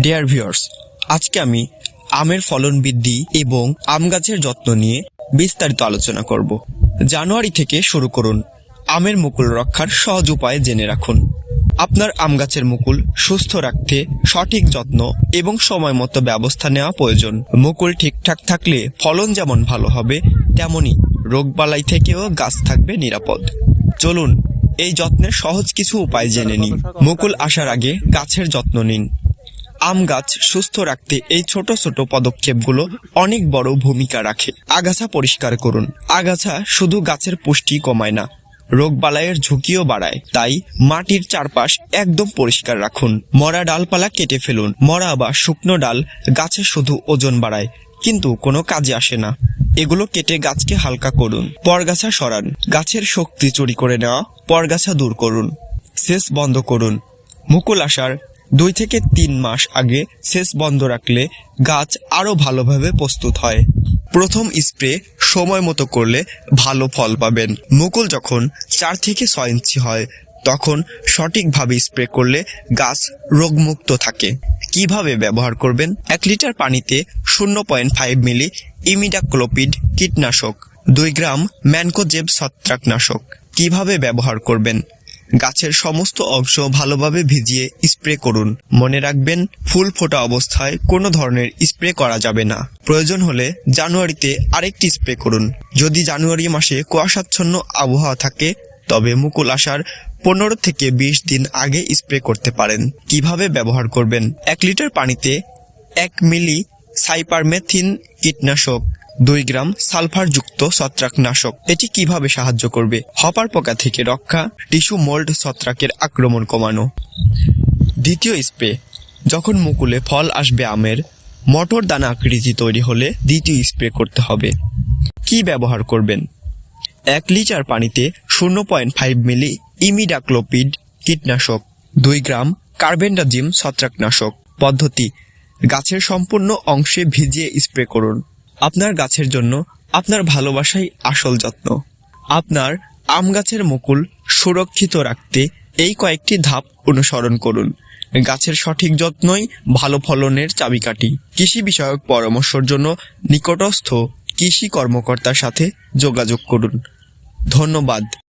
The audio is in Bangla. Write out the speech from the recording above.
ডিয়ার ভিউয়ার্স, আজকে আমি আমের ফলন বৃদ্ধি এবং আম গাছের যত্ন নিয়ে বিস্তারিত আলোচনা করব। জানুয়ারি থেকে শুরু করুন। আমের মুকুল রক্ষার সহজ উপায় জেনে রাখুন। আপনার আম গাছের মুকুল সুস্থ রাখতে সঠিক যত্ন এবং সময় মতো ব্যবস্থা নেওয়া প্রয়োজন। মুকুল ঠিকঠাক থাকলে ফলন যেমন ভালো হবে, তেমনি রোগবালাই থেকেও গাছ থাকবে নিরাপদ। চলুন এই যত্নের সহজ কিছু উপায় জেনে নিন। মুকুল আসার আগে গাছের যত্ন নিন। আম গাছ সুস্থ রাখতে এই ছোট ছোট পদক্ষেপগুলো অনেক বড় ভূমিকা রাখে। আগাছা পরিষ্কার করুন। আগাছা শুধু গাছের পুষ্টি কমায় না, রোগবালাইয়ের ঝুঁকিও বাড়ায়। তাই মাটির চারপাশ একদম পরিষ্কার রাখুন। মরা ডালপালা কেটে ফেলুন। মরা বা শুকনো ডাল গাছে শুধু ওজন বাড়ায়, কিন্তু কোনো কাজে আসে না। এগুলো কেটে গাছকে হালকা করুন। পরগাছা সরান। গাছের শক্তি চুরি করে নেওয়া পরগাছা দূর করুন। সেচ বন্ধ করুন। মুকুল আসার 2 থেকে 3 মাস আগে সেচ বন্ধ রাখলে গাছ আরো ভালোভাবে প্রস্তুত হয়। প্রথম স্প্রে সময় মতো করলে ভালো ফল পাবেন। মুকুল যখন 4 থেকে 6 ইঞ্চি হয়, তখন সঠিকভাবে স্প্রে করলে গাছ রোগমুক্ত থাকে। কিভাবে ব্যবহার করবেন? 1 লিটার পানিতে 0.5 মিলি ইমিডাক্লোপিড কীটনাশক, 2 গ্রাম ম্যানকোজেব ছত্রাকনাশক। কিভাবে ব্যবহার করবেন? গাছের সমস্ত অংশ ভালোভাবে ভিজিয়ে স্প্রে করুন। মনে রাখবেন, ফুল ফোটা অবস্থায় কোনো ধরনের স্প্রে করা যাবে না। প্রয়োজন হলে জানুয়ারিতে আরেকটি স্প্রে করুন। যদি জানুয়ারি মাসে কুয়াশাচ্ছন্ন আবহাওয়া থাকে, তবে মুকুল আসার 15 থেকে 20 দিন আগে স্প্রে করতে পারেন। কিভাবে ব্যবহার করবেন? 1 লিটার পানিতে 1 মিলি সাইপারমেথিন কীটনাশক, 2 গ্রাম সালফারযুক্ত ছত্রাকনাশক। এটি কিভাবে সাহায্য করবে? হপার পোকা থেকে রক্ষা, টিস্যু মোল্ড ছত্রাকের আক্রমণ কমানো। দ্বিতীয় স্প্রে, যখন মুকুলে ফল আসবে আমের, মটর দানা আকৃতি তৈরি হলে দ্বিতীয় স্প্রে করতে হবে। কি ব্যবহার করবেন? 1 লিটার পানিতে 0.5 মিলি ইমিডাক্লোপিড কীটনাশক, 2 গ্রাম কার্বেন্ডাজিম ছত্রাকনাশক। পদ্ধতি: গাছের সম্পূর্ণ অংশে ভিজিয়ে স্প্রে করুন। আপনার গাছের জন্য আপনার ভালোবাসাই আসল যত্ন। আপনার আম গাছের মুকুল সুরক্ষিত রাখতে এই কয়েকটি ধাপ অনুসরণ করুন। গাছের সঠিক যত্নই ভালো ফলনের চাবিকাঠি। কৃষি বিষয়ক পরামর্শের জন্য নিকটস্থ কৃষি কর্মকর্তার সাথে যোগাযোগ করুন। ধন্যবাদ।